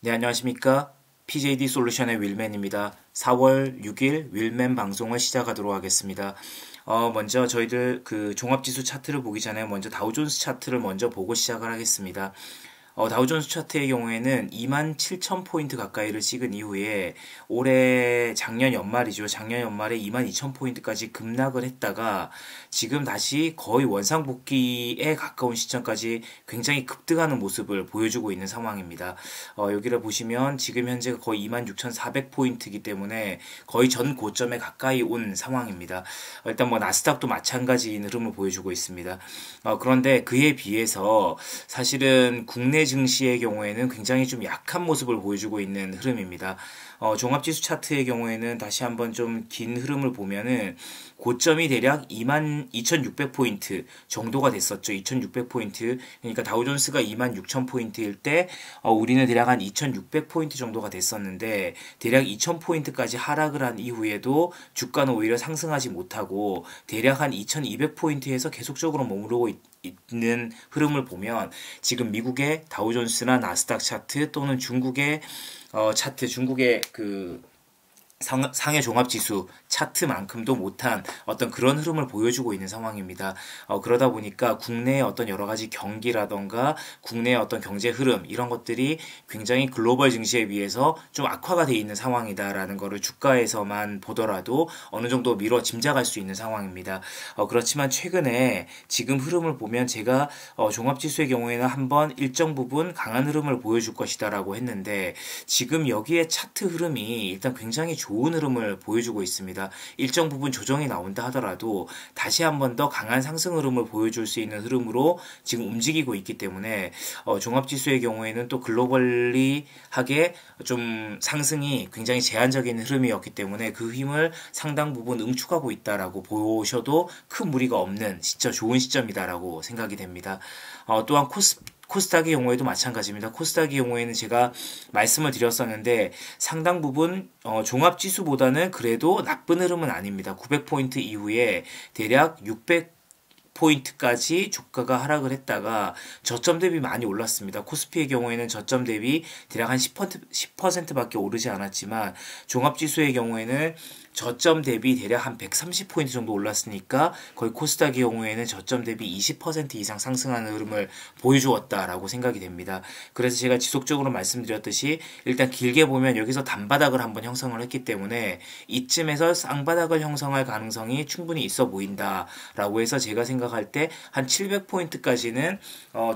네, 안녕하십니까? PJD 솔루션의 윌맨입니다. 4월 6일 윌맨 방송을 시작하도록 하겠습니다. 먼저 저희들 그 종합지수 차트를 보기 전에 먼저 다우존스 차트를 먼저 보고 시작을 하겠습니다. 다우존스 차트의 경우에는 27,000포인트 가까이를 찍은 이후에 올해 작년 연말이죠. 작년 연말에 22,000포인트까지 급락을 했다가 지금 다시 거의 원상복귀에 가까운 시점까지 굉장히 급등하는 모습을 보여주고 있는 상황입니다. 여기를 보시면 지금 현재 거의 26,400포인트이기 때문에 거의 전 고점에 가까이 온 상황입니다. 일단 뭐 나스닥도 마찬가지인 흐름을 보여주고 있습니다. 그런데 그에 비해서 사실은 국내 증시의 경우에는 굉장히 좀 약한 모습을 보여주고 있는 흐름입니다. 종합지수 차트의 경우에는 다시 한번 좀 긴 흐름을 보면은 고점이 대략 22,600포인트 정도가 됐었죠. 2,600포인트. 그러니까 다우존스가 26,000포인트일 때 우리는 대략 한 2,600포인트 정도가 됐었는데 대략 2,000포인트까지 하락을 한 이후에도 주가는 오히려 상승하지 못하고 대략 한 2,200포인트에서 계속적으로 머무르고 있는 흐름을 보면 지금 미국의 다우존스나 나스닥 차트 또는 중국의 차트, 중국의 그 상해 종합지수 차트만큼도 못한 어떤 그런 흐름을 보여주고 있는 상황입니다. 그러다 보니까 국내의 어떤 여러 가지 경기라던가 국내의 어떤 경제 흐름 이런 것들이 굉장히 글로벌 증시에 비해서 좀 악화가 되어 있는 상황이다라는 거를 주가에서만 보더라도 어느 정도 미뤄 짐작할 수 있는 상황입니다. 그렇지만 최근에 지금 흐름을 보면 제가 종합지수의 경우에는 한번 일정 부분 강한 흐름을 보여줄 것이다라고 했는데 지금 여기에 차트 흐름이 일단 굉장히 좋은 흐름을 보여주고 있습니다. 일정 부분 조정이 나온다 하더라도 다시 한 번 더 강한 상승 흐름을 보여줄 수 있는 흐름으로 지금 움직이고 있기 때문에 종합지수의 경우에는 또 글로벌리하게 좀 상승이 굉장히 제한적인 흐름이었기 때문에 그 힘을 상당 부분 응축하고 있다라고 보셔도 큰 무리가 없는 진짜 좋은 시점이다라고 생각이 됩니다. 또한 코스닥의 경우에도 마찬가지입니다. 코스닥의 경우에는 제가 말씀을 드렸었는데 상당 부분 종합지수보다는 그래도 나쁜 흐름은 아닙니다. 900포인트 이후에 대략 600포인트까지 주가가 하락을 했다가 저점 대비 많이 올랐습니다. 코스피의 경우에는 저점 대비 대략 한 10%밖에 오르지 않았지만 종합지수의 경우에는 저점 대비 대략 한 130포인트 정도 올랐으니까 거의 코스닥의 경우에는 저점 대비 20% 이상 상승하는 흐름을 보여주었다라고 생각이 됩니다. 그래서 제가 지속적으로 말씀드렸듯이 일단 길게 보면 여기서 단바닥을 한번 형성을 했기 때문에 이쯤에서 쌍바닥을 형성할 가능성이 충분히 있어 보인다라고 해서 제가 생각할 때 한 700포인트까지는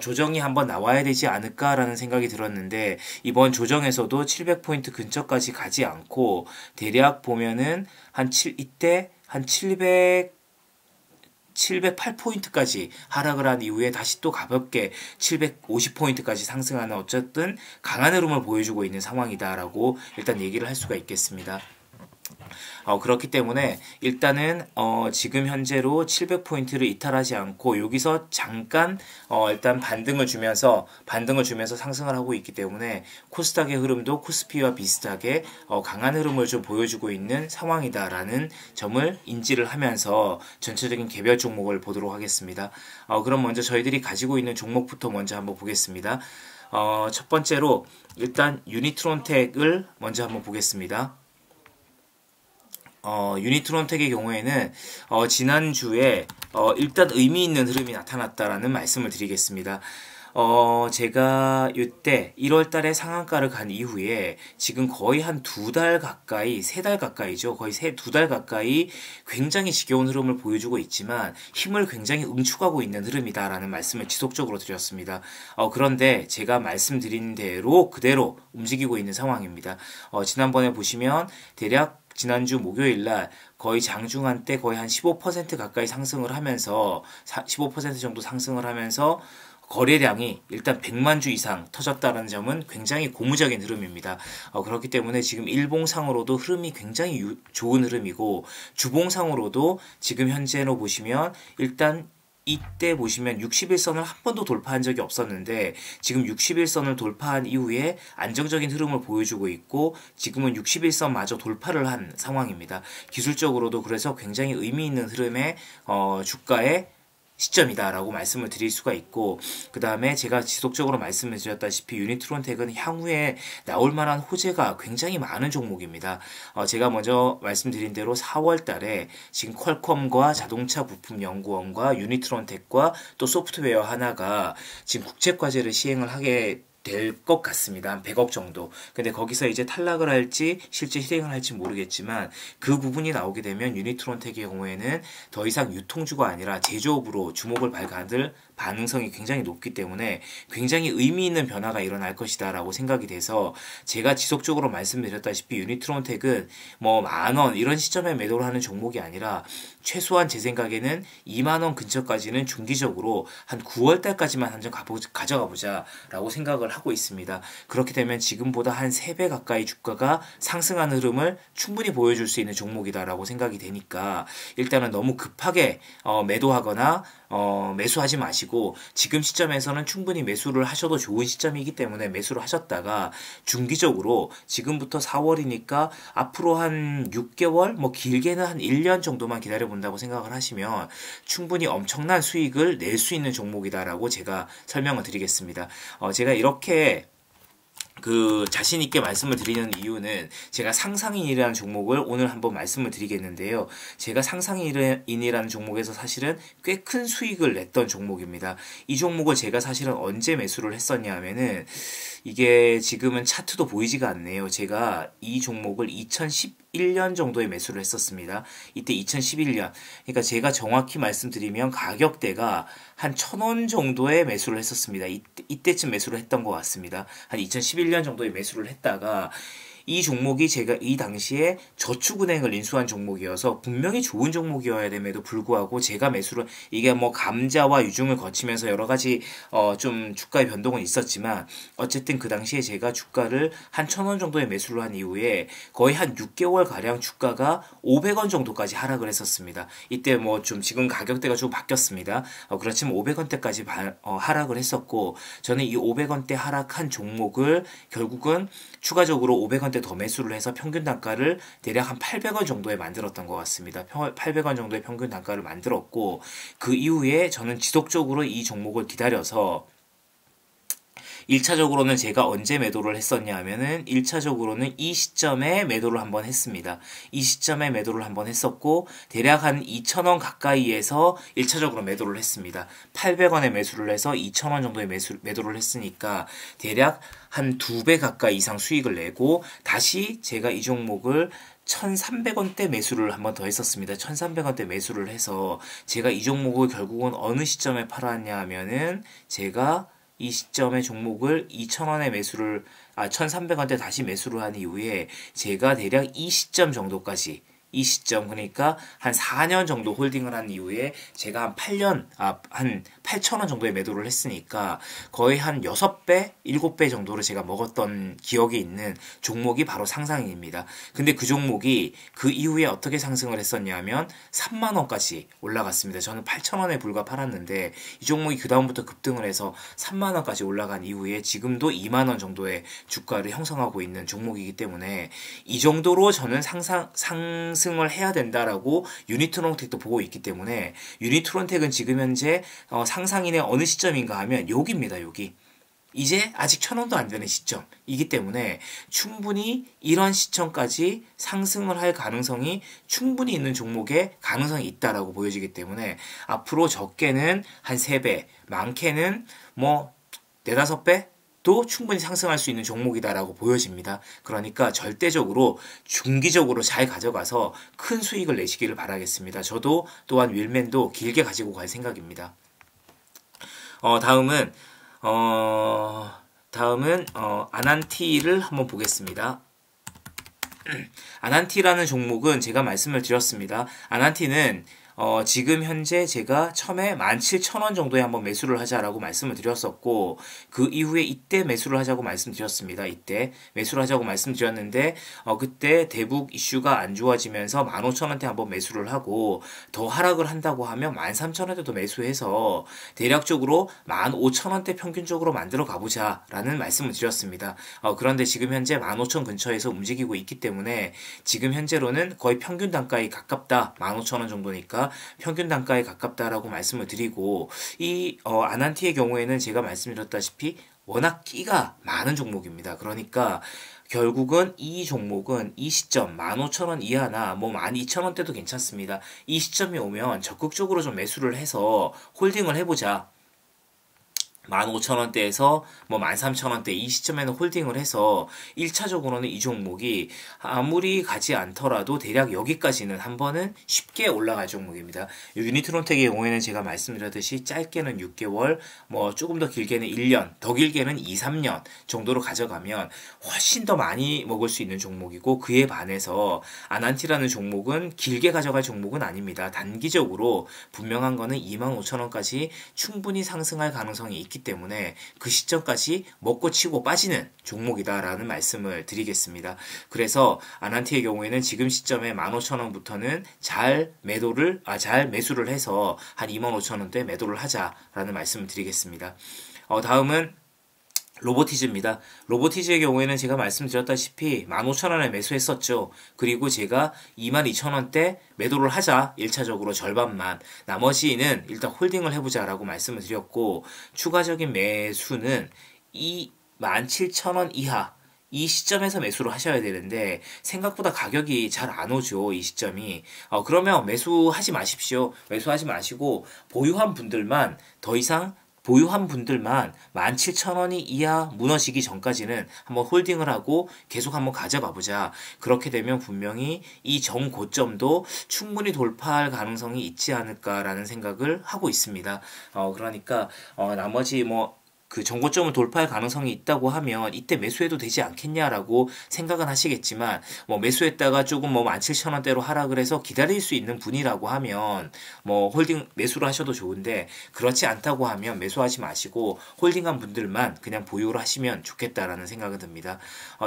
조정이 한번 나와야 되지 않을까라는 생각이 들었는데 이번 조정에서도 700포인트 근처까지 가지 않고 대략 보면은 이때 한 708포인트까지 하락을 한 이후에 다시 또 가볍게 750포인트까지 상승하는 어쨌든 강한 흐름을 보여주고 있는 상황이다라고 일단 얘기를 할 수가 있겠습니다. 그렇기 때문에 일단은 지금 현재로 700포인트를 이탈하지 않고 여기서 잠깐 일단 반등을 주면서 상승을 하고 있기 때문에 코스닥의 흐름도 코스피와 비슷하게 강한 흐름을 좀 보여주고 있는 상황이다라는 점을 인지를 하면서 전체적인 개별 종목을 보도록 하겠습니다. 그럼 먼저 저희들이 가지고 있는 종목부터 먼저 한번 보겠습니다. 첫 번째로 일단 유니트론텍을 먼저 한번 보겠습니다. 유니트론텍의 경우에는 지난주에 일단 의미 있는 흐름이 나타났다라는 말씀을 드리겠습니다. 제가 이때 1월 달에 상한가를 간 이후에 지금 거의 한 2달 가까이, 3달 가까이죠. 거의 2달 가까이 굉장히 지겨운 흐름을 보여주고 있지만 힘을 굉장히 응축하고 있는 흐름이다라는 말씀을 지속적으로 드렸습니다. 그런데 제가 말씀드린 대로 그대로 움직이고 있는 상황입니다. 지난번에 보시면 대략 지난주 목요일 날 거의 장중한 때 거의 한 15% 가까이 상승을 하면서 15% 정도 상승을 하면서 거래량이 일단 100만 주 이상 터졌다는 점은 굉장히 고무적인 흐름입니다. 그렇기 때문에 지금 일봉상으로도 흐름이 굉장히 좋은 흐름이고 주봉상으로도 지금 현재로 보시면 일단 이때 보시면 61선을 한 번도 돌파한 적이 없었는데 지금 61선을 돌파한 이후에 안정적인 흐름을 보여주고 있고 지금은 61선마저 돌파를 한 상황입니다. 기술적으로도 그래서 굉장히 의미 있는 흐름의 주가에 시점이다라고 말씀을 드릴 수가 있고, 그 다음에 제가 지속적으로 말씀을 드렸다시피 유니트론텍은 향후에 나올 만한 호재가 굉장히 많은 종목입니다. 제가 먼저 말씀드린 대로 4월 달에 지금 퀄컴과 자동차 부품 연구원과 유니트론텍과 또 소프트웨어 하나가 지금 국제과제를 시행을 하게 될 것 같습니다. 한 100억 정도. 근데 거기서 이제 탈락을 할지 실제 실행을 할지 모르겠지만 그 부분이 나오게 되면 유니트론텍의 경우에는 더 이상 유통주가 아니라 제조업으로 주목을 받을 가능성이 굉장히 높기 때문에 굉장히 의미 있는 변화가 일어날 것이다 라고 생각이 돼서 제가 지속적으로 말씀드렸다시피 유니트론텍은 뭐 10,000원 이런 시점에 매도를 하는 종목이 아니라 최소한 제 생각에는 20,000원 근처까지는 중기적으로 한 9월 달까지만 한번 가져가 보자 라고 생각을 하고 있습니다. 그렇게 되면 지금보다 한 3배 가까이 주가가 상승하는 흐름을 충분히 보여줄 수 있는 종목이다라고 생각이 되니까 일단은 너무 급하게 매도하거나 매수하지 마시고 지금 시점에서는 충분히 매수를 하셔도 좋은 시점이기 때문에 매수를 하셨다가 중기적으로 지금부터 4월이니까 앞으로 한 6개월 뭐 길게는 한 1년 정도만 기다려 본다고 생각을 하시면 충분히 엄청난 수익을 낼 수 있는 종목이다라고 제가 설명을 드리겠습니다. 제가 이렇게 자신 있게 말씀을 드리는 이유는 제가 상상인이라는 종목을 오늘 한번 말씀을 드리겠는데요. 제가 상상인이라는 종목에서 사실은 꽤 큰 수익을 냈던 종목입니다. 이 종목을 제가 사실은 언제 매수를 했었냐 하면은 이게 지금은 차트도 보이지가 않네요. 제가 이 종목을 2011년 정도에 매수를 했었습니다. 이때 2011년. 그러니까 제가 정확히 말씀드리면 가격대가 한 1,000원 정도에 매수를 했었습니다. 이때쯤 매수를 했던 것 같습니다. 한 2011년 정도에 매수를 했다가 이 종목이 제가 이 당시에 저축은행을 인수한 종목이어서 분명히 좋은 종목이어야 됨에도 불구하고 제가 매수를 이게 뭐 감자와 유중을 거치면서 여러 가지 좀 주가의 변동은 있었지만 어쨌든 그 당시에 제가 주가를 한 1,000원 정도에 매수를 한 이후에 거의 한 6개월 가량 주가가 500원 정도까지 하락을 했었습니다. 이때 뭐 좀 지금 가격대가 좀 바뀌었습니다. 그렇지만 500원대까지 하락을 했었고 저는 이 500원대 하락한 종목을 결국은 추가적으로 500원대 더 매수를 해서 평균 단가를 대략 한 800원 정도에 만들었던 것 같습니다. 800원 정도의 평균 단가를 만들었고 그 이후에 저는 지속적으로 이 종목을 기다려서 1차적으로는 제가 언제 매도를 했었냐 하면은 1차적으로는 이 시점에 매도를 한번 했습니다. 이 시점에 매도를 한번 했었고 대략 한 2,000원 가까이에서 1차적으로 매도를 했습니다. 800원에 매수를 해서 2,000원 정도에 매도를 했으니까 대략 한 2배 가까이 이상 수익을 내고 다시 제가 이 종목을 1,300원대 매수를 한번 더 했었습니다. 1,300원대 매수를 해서 제가 이 종목을 결국은 어느 시점에 팔았냐 하면은 제가 이 시점의 종목을 2,000원에 1,300원대 다시 매수를 한 이후에 제가 대략 이 시점 정도까지 이 시점 그러니까 한 4년 정도 홀딩을 한 이후에 제가 한 8,000원 정도에 매도를 했으니까 거의 한 6배, 7배 정도를 제가 먹었던 기억이 있는 종목이 바로 상상인입니다. 근데 그 종목이 그 이후에 어떻게 상승을 했었냐면 3만 원까지 올라갔습니다. 저는 8,000원에 불과 팔았는데 이 종목이 그 다음부터 급등을 해서 3만 원까지 올라간 이후에 지금도 2만 원 정도의 주가를 형성하고 있는 종목이기 때문에 이 정도로 저는 상승을 해야 된다라고 유니트론텍도 보고 있기 때문에 유니트론텍은 지금 현재 상상인의 어느 시점인가 하면 여기입니다. 여기. 이제 아직 1,000원도 안 되는 시점이기 때문에 충분히 이런 시점까지 상승을 할 가능성이 충분히 있는 종목에 가능성이 있다라고 보여지기 때문에 앞으로 적게는 한 3배, 많게는 뭐 4, 5배? 도 충분히 상승할 수 있는 종목이다라고 보여집니다. 그러니까 절대적으로 중기적으로 잘 가져가서 큰 수익을 내시기를 바라겠습니다. 저도 또한 윌맨도 길게 가지고 갈 생각입니다. 다음은 아난티를 한번 보겠습니다. 아난티라는 종목은 제가 말씀을 드렸습니다. 아난티는 지금 현재 제가 처음에 17,000원 정도에 한번 매수를 하자라고 말씀을 드렸었고 그 이후에 이때 매수를 하자고 말씀드렸습니다. 이때 매수를 하자고 말씀드렸는데 그때 대북 이슈가 안 좋아지면서 15,000원대 한번 매수를 하고 더 하락을 한다고 하면 13,000원대도 매수해서 대략적으로 15,000원대 평균적으로 만들어 가보자라는 말씀을 드렸습니다. 그런데 지금 현재 15,000 근처에서 움직이고 있기 때문에 지금 현재로는 거의 평균 단가에 가깝다. 15,000원 정도니까 보니까 평균 단가에 가깝다라고 말씀을 드리고 이 아난티의 경우에는 제가 말씀드렸다시피 워낙 끼가 많은 종목입니다. 그러니까 결국은 이 종목은 이 시점 15,000원 이하나 뭐 12,000원대도 괜찮습니다. 이 시점이 오면 적극적으로 좀 매수를 해서 홀딩을 해보자. 15,000원대에서 뭐 13,000원대 이 시점에는 홀딩을 해서 1차적으로는 이 종목이 아무리 가지 않더라도 대략 여기까지는 한 번은 쉽게 올라갈 종목입니다. 유니트론텍의 경우에는 제가 말씀드렸듯이 짧게는 6개월, 뭐 조금 더 길게는 1년, 더 길게는 2, 3년 정도로 가져가면 훨씬 더 많이 먹을 수 있는 종목이고 그에 반해서 아난티라는 종목은 길게 가져갈 종목은 아닙니다. 단기적으로 분명한 거는 25,000원까지 충분히 상승할 가능성이 있기 때문에 그 시점까지 먹고 치고 빠지는 종목이다라는 말씀을 드리겠습니다. 그래서 아난티의 경우에는 지금 시점에 15,000원부터는 잘 매수를 해서 한 25,000원대 매도를 하자라는 말씀을 드리겠습니다. 다음은 로보티즈입니다. 로보티즈의 경우에는 제가 말씀드렸다시피 15,000원에 매수했었죠. 그리고 제가 22,000원대 매도를 하자 1차적으로 절반만 나머지는 일단 홀딩을 해보자 라고 말씀을 드렸고 추가적인 매수는 이 17,000원 이하 이 시점에서 매수를 하셔야 되는데 생각보다 가격이 잘 안 오죠. 이 시점이. 그러면 매수하지 마십시오. 매수하지 마시고 보유한 분들만 17,000원이 이하 무너지기 전까지는 한번 홀딩을 하고 계속 한번 가져가 보자. 그렇게 되면 분명히 이 정고점도 충분히 돌파할 가능성이 있지 않을까라는 생각을 하고 있습니다. 그러니까 나머지 그 정고점을 돌파할 가능성이 있다고 하면 이때 매수해도 되지 않겠냐라고 생각은 하시겠지만 매수했다가 조금 17,000원대로 하락을 해서 기다릴 수 있는 분이라고 하면 홀딩 매수를 하셔도 좋은데 그렇지 않다고 하면 매수하지 마시고 홀딩한 분들만 그냥 보유를 하시면 좋겠다라는 생각이 듭니다.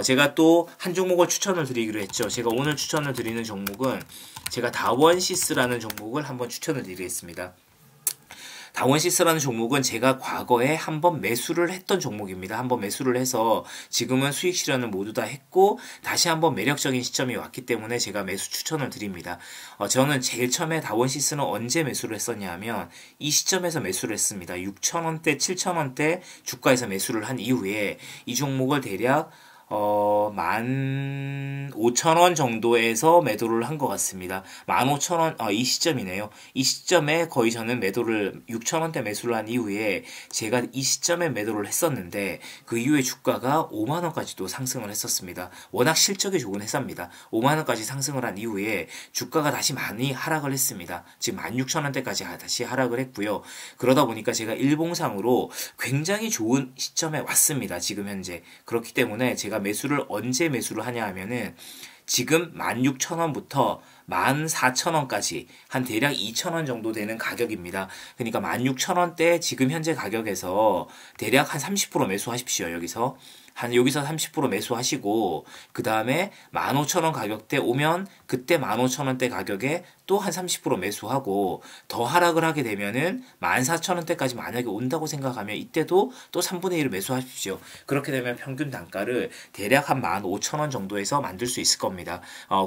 제가 또 한 종목을 추천을 드리기로 했죠. 제가 오늘 추천을 드리는 종목은 제가 다원시스라는 종목을 한번 추천을 드리겠습니다. 다원시스라는 종목은 제가 과거에 한번 매수를 했던 종목입니다. 한번 매수를 해서 지금은 수익 실현을 모두 다 했고 다시 한번 매력적인 시점이 왔기 때문에 제가 매수 추천을 드립니다. 저는 제일 처음에 다원시스는 언제 매수를 했었냐 하면 이 시점에서 매수를 했습니다. 6,000원대, 7,000원대 주가에서 매수를 한 이후에 이 종목을 대략 15,000원 정도에서 매도를 한 것 같습니다. 15,000원, 이 시점이네요. 이 시점에 거의 저는 매도를 6,000원대 매수를 한 이후에 제가 이 시점에 매도를 했었는데 그 이후에 주가가 5만원까지도 상승을 했었습니다. 워낙 실적이 좋은 회사입니다. 5만원까지 상승을 한 이후에 주가가 다시 많이 하락을 했습니다. 지금 16,000원대까지 다시 하락을 했고요. 그러다 보니까 제가 일봉상으로 굉장히 좋은 시점에 왔습니다. 지금 현재. 그렇기 때문에 제가 언제 매수를 하냐 하면은 지금 16,000원부터 14,000원까지 한 대략 2,000원 정도 되는 가격입니다. 그러니까 16,000원대 지금 현재 가격에서 대략 한 30% 매수하십시오. 여기서 30% 매수하시고 그 다음에 15,000원 가격대 오면 그때 15,000원대 가격에 또 한 30% 매수하고 더 하락을 하게 되면은 14,000원대까지 만약에 온다고 생각하면 이때도 또 3분의 1을 매수하십시오. 그렇게 되면 평균 단가를 대략 한 15,000원 정도에서 만들 수 있을 겁니다.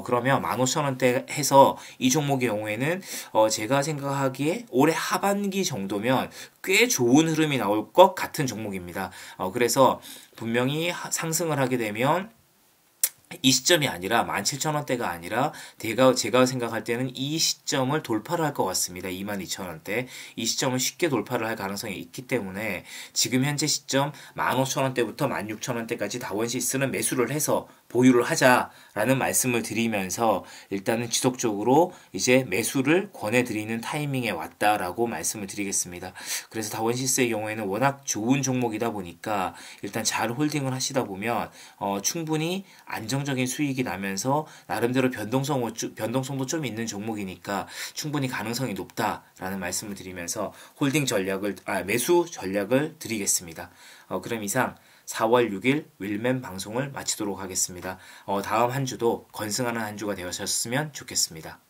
그러면 15,000원대 해서 이 종목의 경우에는 제가 생각하기에 올해 하반기 정도면 꽤 좋은 흐름이 나올 것 같은 종목입니다. 그래서 분명히 상승을 하게 되면 이 시점이 아니라 17,000원대가 아니라 제가 생각할 때는 이 시점을 돌파를 할 것 같습니다. 22,000원대. 이 시점을 쉽게 돌파를 할 가능성이 있기 때문에 지금 현재 시점 15,000원대부터 16,000원대까지 다원시스는 매수를 해서 보유를 하자라는 말씀을 드리면서 일단은 지속적으로 이제 매수를 권해드리는 타이밍에 왔다라고 말씀을 드리겠습니다. 그래서 다원시스의 경우에는 워낙 좋은 종목이다 보니까 일단 잘 홀딩을 하시다 보면 충분히 안정적인 수익이 나면서 나름대로 변동성도 좀 있는 종목이니까 충분히 가능성이 높다라는 말씀을 드리면서 매수 전략을 드리겠습니다. 그럼 이상 4월 6일 윌맨 방송을 마치도록 하겠습니다. 다음 한 주도 건승하는 한 주가 되셨으면 좋겠습니다.